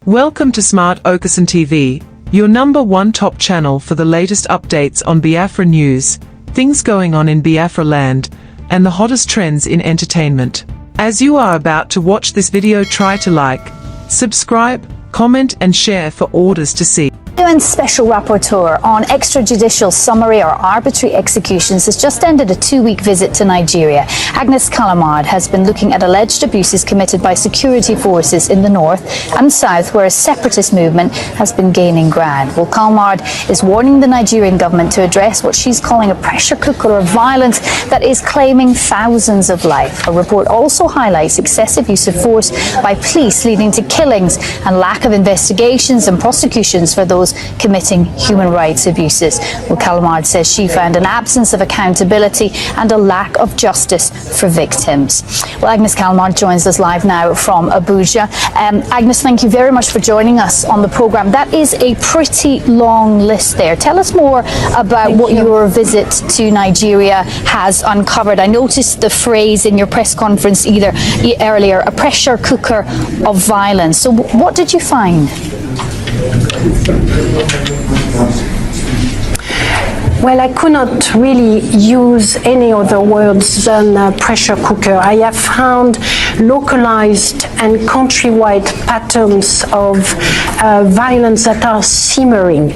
Welcome to Smart Okasan TV, your #1 top channel for the latest updates on Biafra news, things going on in Biafra land, and the hottest trends in entertainment. As you are about to watch this video, try to like, subscribe, comment and share for orders to see. UN Special Rapporteur on extrajudicial summary or arbitrary executions has just ended a 2-week visit to Nigeria. Agnes Callamard has been looking at alleged abuses committed by security forces in the north and south, where a separatist movement has been gaining ground. Well, Callamard is warning the Nigerian government to address what she's calling a pressure cooker of violence that is claiming thousands of lives. Her report also highlights excessive use of force by police, leading to killings and lack of investigations and prosecutions for those committing human rights abuses. Well, Callamard says she found an absence of accountability and a lack of justice for victims. Well, Agnes Callamard joins us live now from Abuja. Agnes, thank you very much for joining us on the programme. That is a pretty long list there. Tell us more about what your visit to Nigeria has uncovered. I noticed the phrase in your press conference earlier, a pressure cooker of violence. So what did you find? Well, I could not really use any other words than pressure cooker. I have found localized and countrywide patterns of violence that are simmering.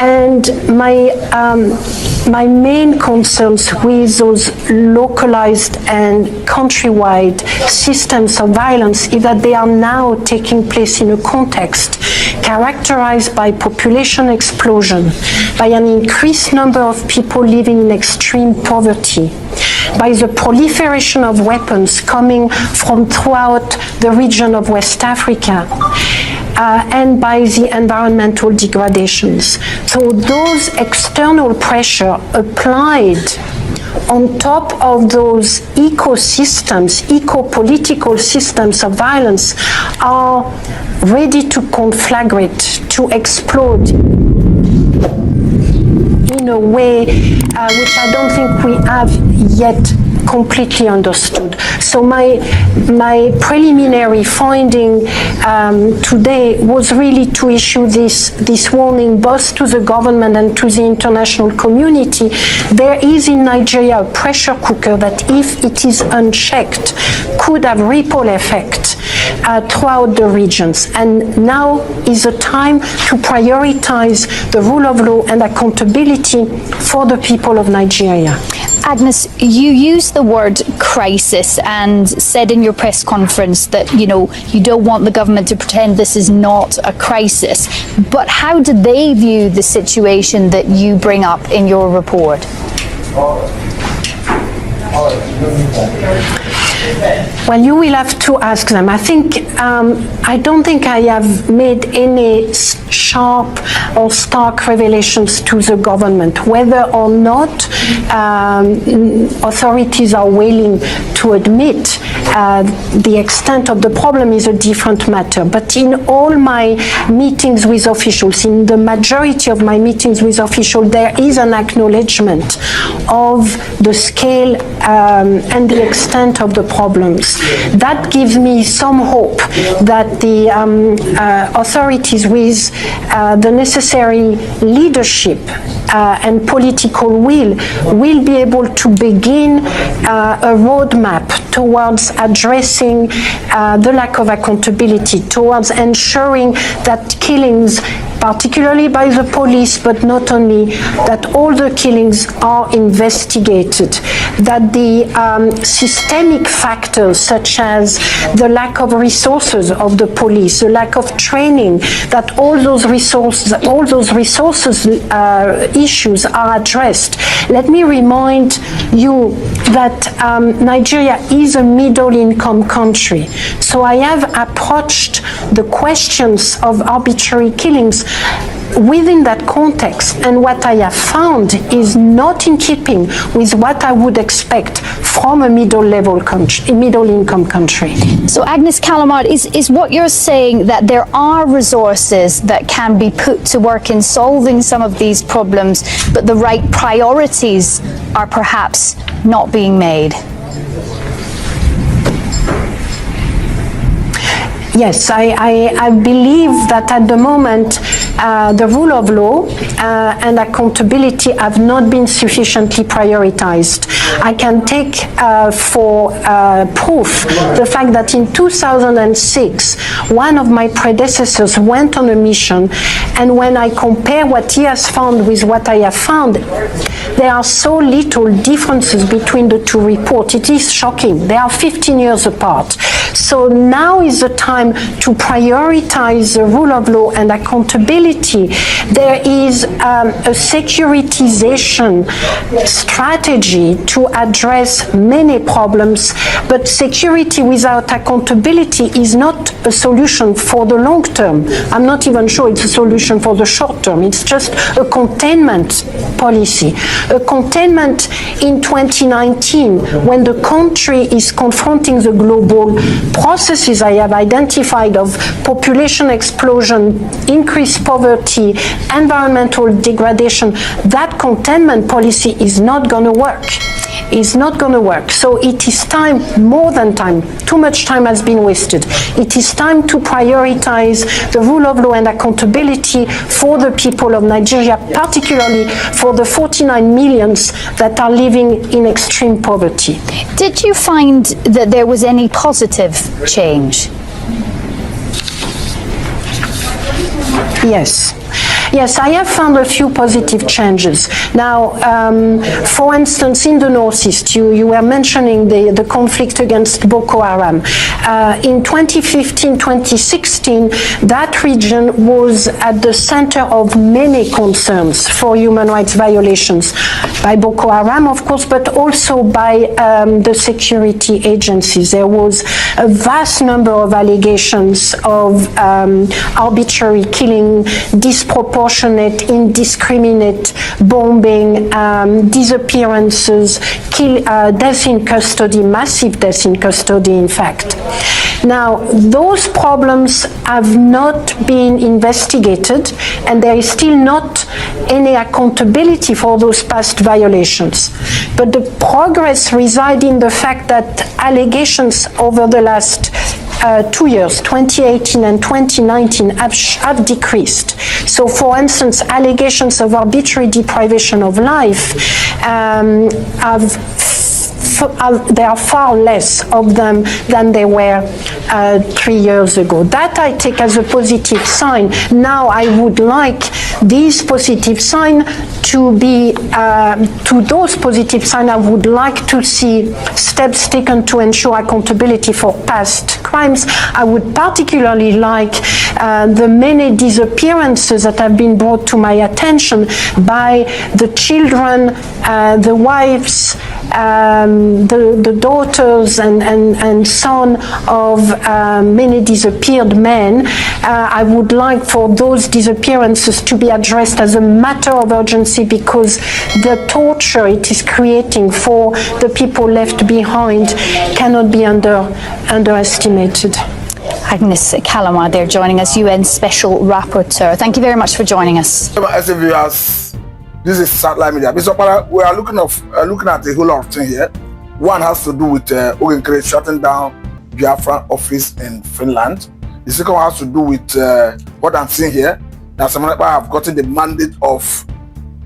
And my main concerns with those localized and countrywide systems of violence is that they are now taking place in a context characterized by population explosion, by an increased number of people living in extreme poverty, by the proliferation of weapons coming from throughout the region of West Africa, and by the environmental degradations. So those external pressure applied on top of those ecosystems, eco-political systems of violence are ready to conflagrate, to explode in a way which I don't think we have yet completely understood. So my preliminary finding today was really to issue this warning both to the government and to the international community. There is in Nigeria a pressure cooker that, if it is unchecked, could have ripple effect throughout the regions. And now is the time to prioritize the rule of law and accountability for the people of Nigeria. Agnes, you used the word crisis and said in your press conference that, you don't want the government to pretend this is not a crisis. But how do they view the situation that you bring up in your report? Well, you will have to ask them. I don't think I have made any sharp or stark revelations to the government. Whether or not authorities are willing to admit the extent of the problem is a different matter. But in all my meetings with officials, in the majority of my meetings with officials, there is an acknowledgement of the scale and the extent of the problems. That gives me some hope that the authorities, with the necessary leadership and political will be able to begin a roadmap towards addressing the lack of accountability, towards ensuring that killings, particularly by the police, but not only, that all the killings are investigated, that the systemic factors such as the lack of resources of the police, the lack of training, that all those resources issues are addressed. Let me remind you that Nigeria is a middle-income country. So I have approached the questions of arbitrary killings within that context, and what I have found is not in keeping with what I would expect from a middle-income country. So Agnes Callamard, is what you're saying that there are resources that can be put to work in solving some of these problems, but the right priorities are perhaps not being made? Yes, I believe that at the moment the rule of law and accountability have not been sufficiently prioritized. I can take for proof the fact that in 2006, one of my predecessors went on a mission, and when I compare what he has found with what I have found, there are so little differences between the two reports. It is shocking. They are 15 years apart. So now is the time to prioritize the rule of law and accountability. There is a securitization strategy to address many problems, but security without accountability is not a solution for the long term. I'm not even sure it's a solution for the short term. It's just a containment policy. A containment in 2019, when the country is confronting the global processes I have identified of population explosion, increased poverty, environmental degradation, that containment policy is not going to work. Is not going to work. So it is time, more than time, too much time has been wasted. It is time to prioritize the rule of law and accountability for the people of Nigeria, particularly for the 49 millions that are living in extreme poverty. Did you find that there was any positive change? Yes. Yes, I have found a few positive changes. Now, for instance, in the Northeast, you were mentioning the conflict against Boko Haram. In 2015-2016, that region was at the center of many concerns for human rights violations by Boko Haram, of course, but also by the security agencies. There was a vast number of allegations of arbitrary killing, disproportionate, indiscriminate bombing, disappearances, death in custody, massive death in custody, in fact. Now, those problems have not been investigated, and there is still not any accountability for those past violations. But the progress resides in the fact that allegations over the last 2 years, 2018 and 2019, have decreased. So, for instance, allegations of arbitrary deprivation of life there are far less of them than there were 3 years ago. That I take as a positive sign. Now I would like these positive signs to be, to those positive signs, I would like to see steps taken to ensure accountability for past crimes. I would particularly like the many disappearances that have been brought to my attention by the children, the wives, the daughters and son of many disappeared men. I would like for those disappearances to be addressed as a matter of urgency, because the torture it is creating for the people left behind cannot be underestimated. Agnes Callamard there joining us, UN Special Rapporteur. Thank you very much for joining us. This is satellite media. Mr. Okpara, we are looking at a whole lot of things here. One has to do with shutting down Biafra office in Finland. The second one has to do with what I'm seeing here, that Simon Ekpa have gotten the mandate of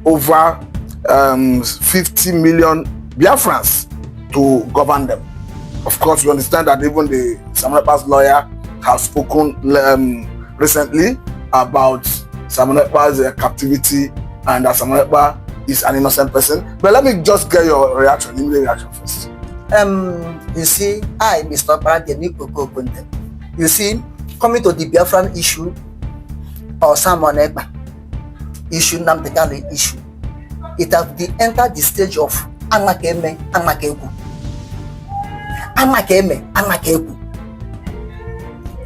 over 50 million Biafrans to govern them. Of course, we understand that even the Simon Ekpa's lawyer has spoken recently about Simon Ekpa's captivity, and that Simon Ekpa is an innocent person. But let me just get your reaction, immediate reaction first. You see, Mr. Okpara, you see, coming to the Biafran issue or Simon Ekpa issue, Nnamdi Kanu issue, it has entered the stage of Anakeme, Anakeku.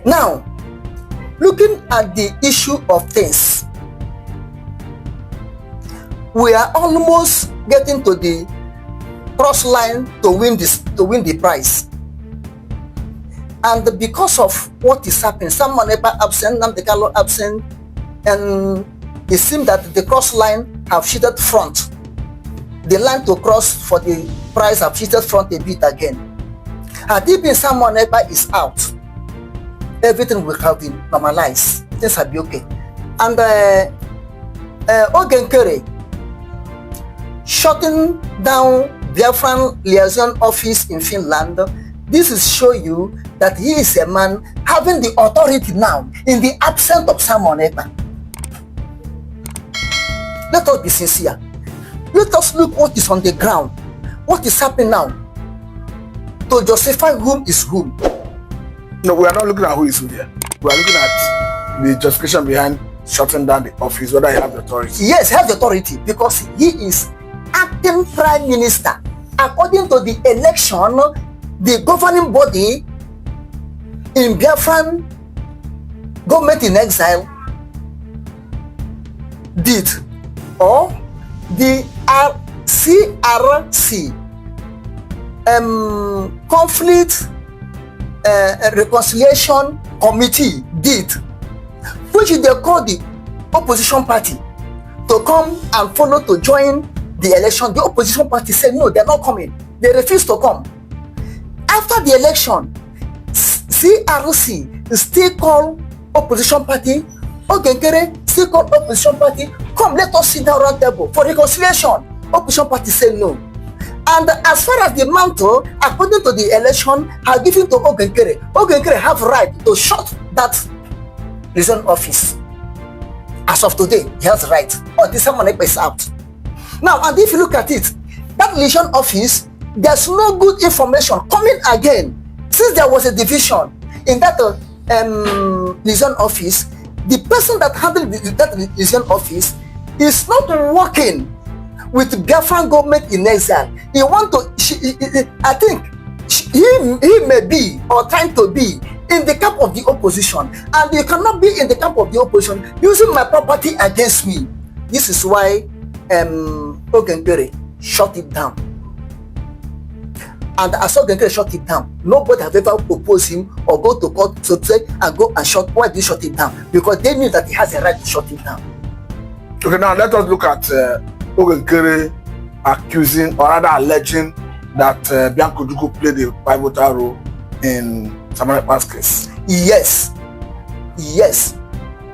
Now, looking at the issue of things, we are almost getting to the cross line to win the prize. And because of what is happening, Simon Ekpa absent, Nnamdi Kanu absent, and it seems that the cross line have shifted front. The line to cross for the prize have shifted front a bit again. Had it been Simon Ekpa is out, everything will have been normalized. Things will be okay. And Ogenkere shutting down Biafran liaison office in Finland. This is show you that he is a man having the authority now in the absence of Simon Ekpa. Let us be sincere. Let us look what is on the ground. What is happening now to justify whom is whom. No, we are not looking at who is who here. We are looking at the justification behind shutting down the office, whether he has the authority. Yes, he has the authority because he is acting prime minister. According to the election, the governing body in Biafran government in exile did, or the CRC conflict reconciliation committee did, which they call the opposition party to come and follow to join the election. The opposition party said no, they're not coming. They refused to come. After the election, CRC still call opposition party, Ogenkere still call opposition party, come let us sit down around table for reconciliation. Opposition party said no. And as far as the mantle, according to the election, are given to Ogenkere, Ogenkere have right to shut that liaison office. As of today, he has right. Until Simon Ekpa is out. Now, and if you look at it, that liaison office, there's no good information coming again. Since there was a division in that liaison office, the person that handled that liaison office is not working with Biafran government in exile. He want to, I think he may be or trying to be in the camp of the opposition, and you cannot be in the camp of the opposition using my property against me. This is why Ogenkere shut it down. And as Ogenkere shut it down, nobody have ever opposed him or go to court to say and go and shut. Why did he shut it down? Because they knew that he has a right to shut it down. Okay, now let us look at Ogenkere accusing or rather alleging that Bianco Duku played a pivotal role in Simon Ekpa's case. Yes.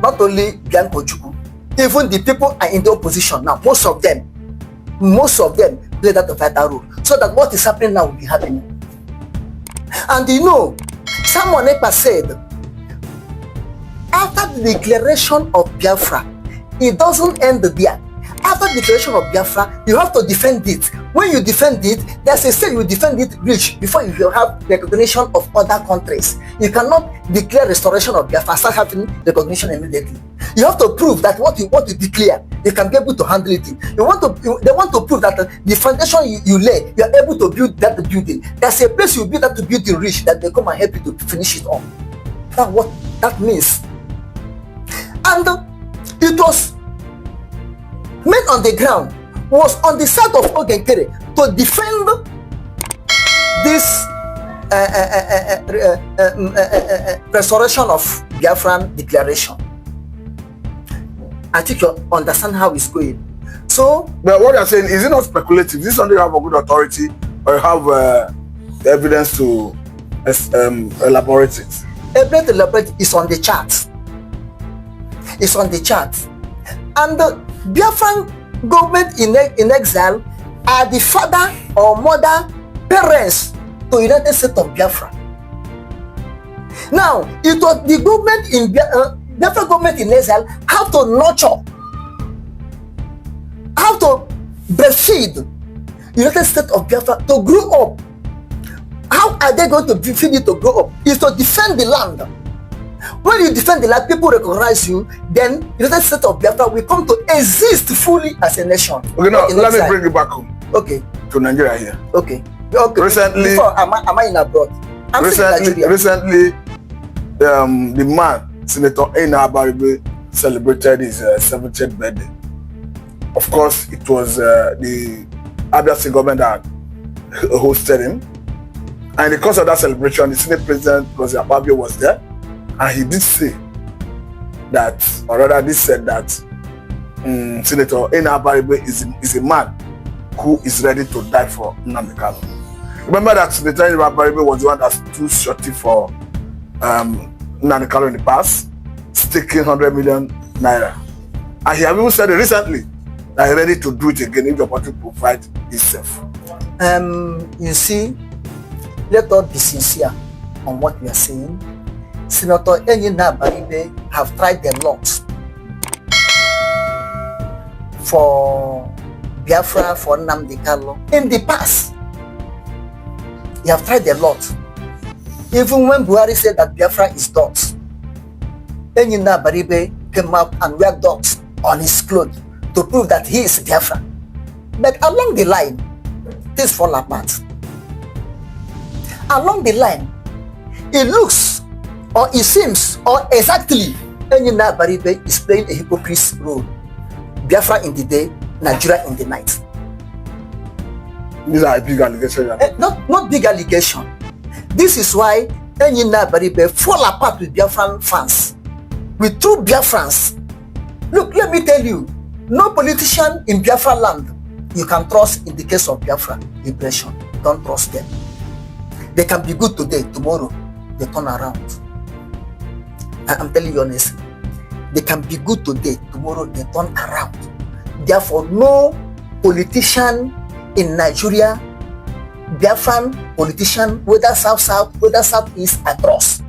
Not only Bianco Duku, even the people are in the opposition now. Most of them play that vital role. So that what is happening now will be happening. And you know, Simon Ekpa said, after the declaration of Biafra, it doesn't end there. After the declaration of Biafra, you have to defend it. When you defend it, there's a stage you defend it reach before you have recognition of other countries. You cannot declare restoration of Biafra and start having recognition immediately. You have to prove that what you declare, you can be able to handle it. They want to prove that the foundation you lay, you are able to build that building. There's a place you build that building reach that they come and help you to finish it off. That's what that means. And it was men on the ground was on the side of Ogenkere to defend this restoration of Biafran declaration. I think you understand how it's going. So, but what you're saying, is it not speculative? Is this something you have a good authority or you have evidence to elaborate it? Evidence to elaborate is on the chart. It's on the chart. And the Biafran government in exile are the father or mother parents to United States of Biafra. Now, it was the government in Biafra government in exile have to nurture, have to breastfeed United States of Biafra to grow up. How are they going to feed it to grow up? Is to defend the land. When you defend the land, people recognize you, then United States of Biafra will come to exist fully as a nation. Okay, now let me bring it back home. Okay. To Nigeria here. Okay. Recently, before, am I in abroad? Recently, the man, Senator Nnamdi celebrated his 70th birthday. Of course, it was the Abia State government that hosted him. And in the course of that celebration, the Senate President, Abia, was there. And he did say that, or rather, this said that Senator Nnamdi is a man who is ready to die for Nnamdi Kanu. Remember that Senator Nnamdi was the one that stood shorty for Nnamdi Kanu in the past, sticking 100 million naira. And he has even said it recently that he's ready to do it again if the party provide itself. You see, let us be sincere on what we are saying. Senator Enyina Baribe have tried a lot for Biafra, for Nnamdi Kanu. In the past, he have tried a lot. Even when Buhari said that Biafra is dots, Enyina Baribe came up and wear dots on his clothes to prove that he is Biafra. But along the line, things fall apart. Along the line, it looks or it seems or exactly Enyina Baribe is playing a hypocrisy role. Biafra in the day, Nigeria in the night. These are big allegations. Not big allegation. This is why Enyina Baribe fall apart with Biafran fans, with true Biafrans. Look, let me tell you, no politician in Biafra land you can trust in the case of Biafra liberation. Don't trust them. They can be good today, tomorrow they turn around. I'm telling you honestly. They can be good today, tomorrow they turn around. Therefore, no politician in Nigeria, Biafran politician, whether South, whether Southeast, I trust.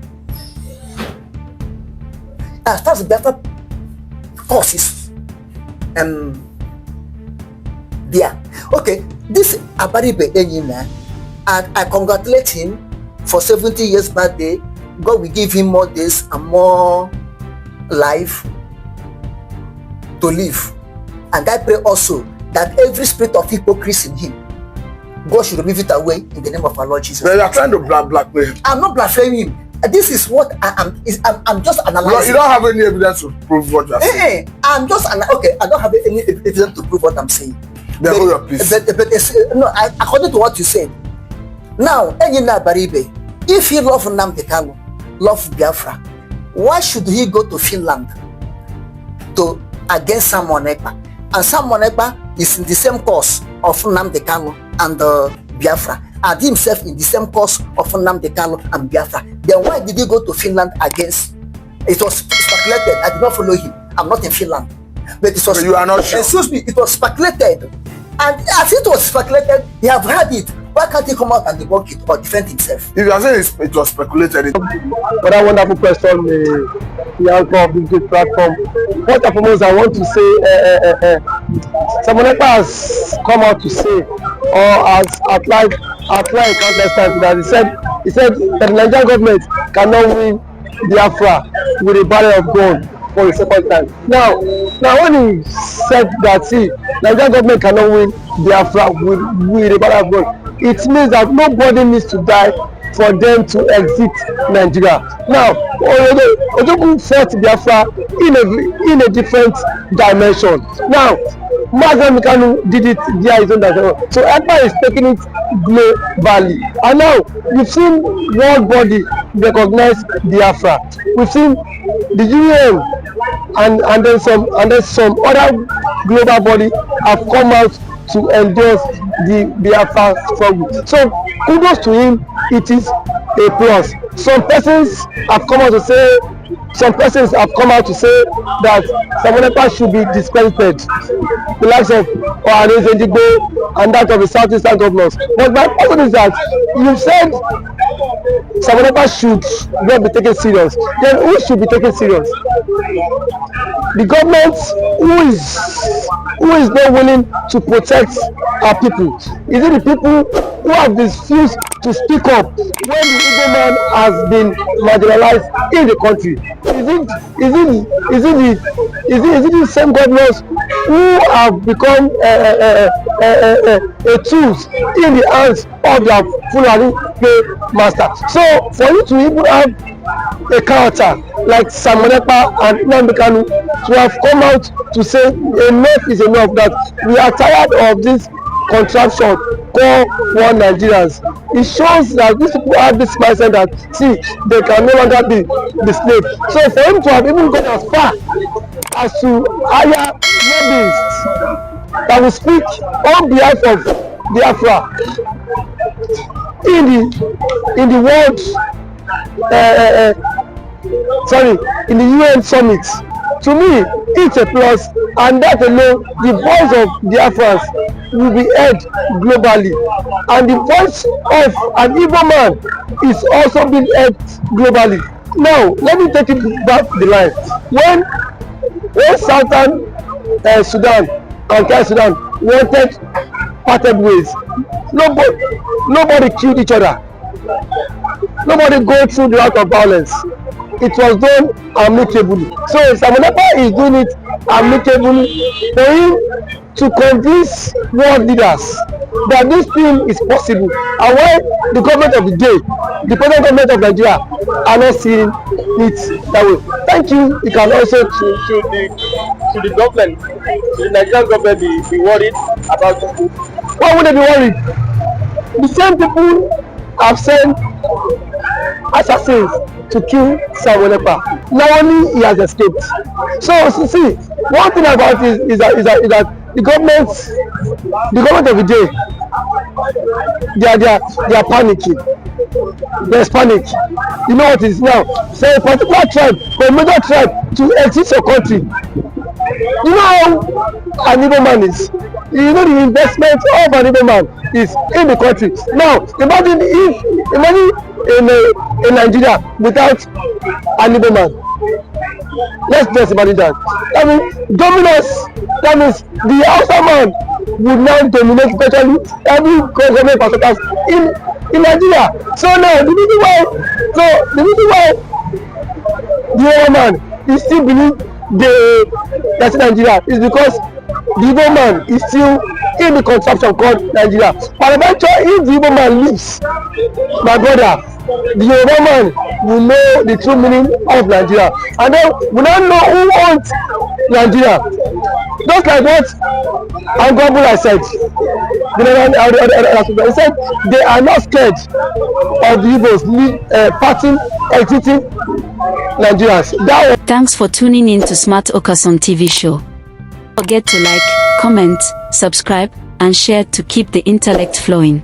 As far as Biafra causes, there. Okay, this Abaribe Enyina, and I congratulate him for 70 years birthday. God will give him more days and more life to live. And I pray also that every spirit of hypocrisy in him, God should remove it away in the name of our Lord Jesus. They are trying to blackmail him. I'm not blaspheming him. This is what I'm just analyzing. You don't have any evidence to prove what you are saying. I'm just okay. I don't have any evidence to prove what I'm saying. But no, according to what you said. Now, Enyina Baribe, if he loves Nnamdi Kanu, loves Biafra, why should he go to Finland to against Simon Ekpa? And Simon Ekpa is in the same cause of Nnamdi Kanu and Biafra, and himself in the same cause of Nnamdi Kanu and Biafra. Then why did he go to Finland against? It was speculated. I did not follow him. I'm not in Finland. But it was, you are not sure. Excuse me, it was speculated. And as it was speculated, he have heard it. Why can't he come out and debunk it or defend himself? If you are saying it was speculated. What a wonderful question, the anchor of this good platform. First and foremost, I want to say, Simon Ekpa has come out to say, or has outlined countless times that he said that the Nigerian government cannot win Biafra with a barrel of gold for the second time. Now when he said that, see, Nigerian government cannot win Biafra with a barrel of gold, it means that nobody needs to die for them to exit Nigeria. Now, Ojoku fought Biafra in a different dimension. Now, Nnamdi Kanu did it via his own dimension. So Ekpa is taking it globally. And now, we've seen world body recognize Biafra. We've seen the UN and then some other global body have come out to endorse the Biafra struggle. So kudos to him, it is a plus. Some persons have come out to say that Simon Ekpa should be discredited, the likes of Ohanes Edigbo and that of the Southeastern governors. But my question is that you said Simon Ekpa should not be taken serious. Then who should be taken serious? The government who is not willing to protect our people? Is it the people who have refused to speak up when the Igbo man has been marginalized in the country? Is it the same governors who have become a tools in the hands of their Fulani master? So for you to even have a character like Simon Ekpa and Nnamdi Kanu to have come out to say enough is enough, that we are tired of this contraption called one Nigerians. It shows that these people have this mindset that, see, they can no longer be the slave. So for him to have even gone as far as to hire lobbyists that will speak on behalf of Biafra in the world in the UN summit. To me, it's a plus, and that alone, the voice of Biafrans will be heard globally, and the voice of an Igbo man is also being heard globally. Now, let me take it back the line. When Southern Sudan and South Sudan wanted parted ways, nobody killed each other. Nobody go through the route of violence. It was done amicably. So Simon Ekpa is doing it amicably for him to convince world leaders that this thing is possible, and why the government of the day, the present government of Nigeria, are not seeing it that way. Thank you. You can also to the government, the Nigerian government, be worried about it. Why would they be worried? The same people have sent assassins to kill Simon Ekpa. Now only he has escaped. So see, one thing about it is that the government of the day, they are panicking. There's panic. You know what it is now? Say a particular tribe, or a major tribe, to exit your country. You know how an Igbo man is. You know the investment of an Igbo man is in the country. Now imagine in Nigeria without an Igbo man. Let's just imagine that. That means dominance. That means the Hausa man would now dominate virtually every government parastatals in Nigeria. So now the reason why the Igbo man is still believe that's in Nigeria is because the Igbo man is still in the contraption called Nigeria. But eventually, if the Igbo man leaves, my brother, the Igbo man will know the true meaning of Nigeria, and then we don't know who owns Nigeria. Just like what Angobula said, he said they are not scared of the Igbos exiting Nigerians. Thanks for tuning in to Smart Okason TV show. Don't forget to like, comment, subscribe, and share to keep the intellect flowing.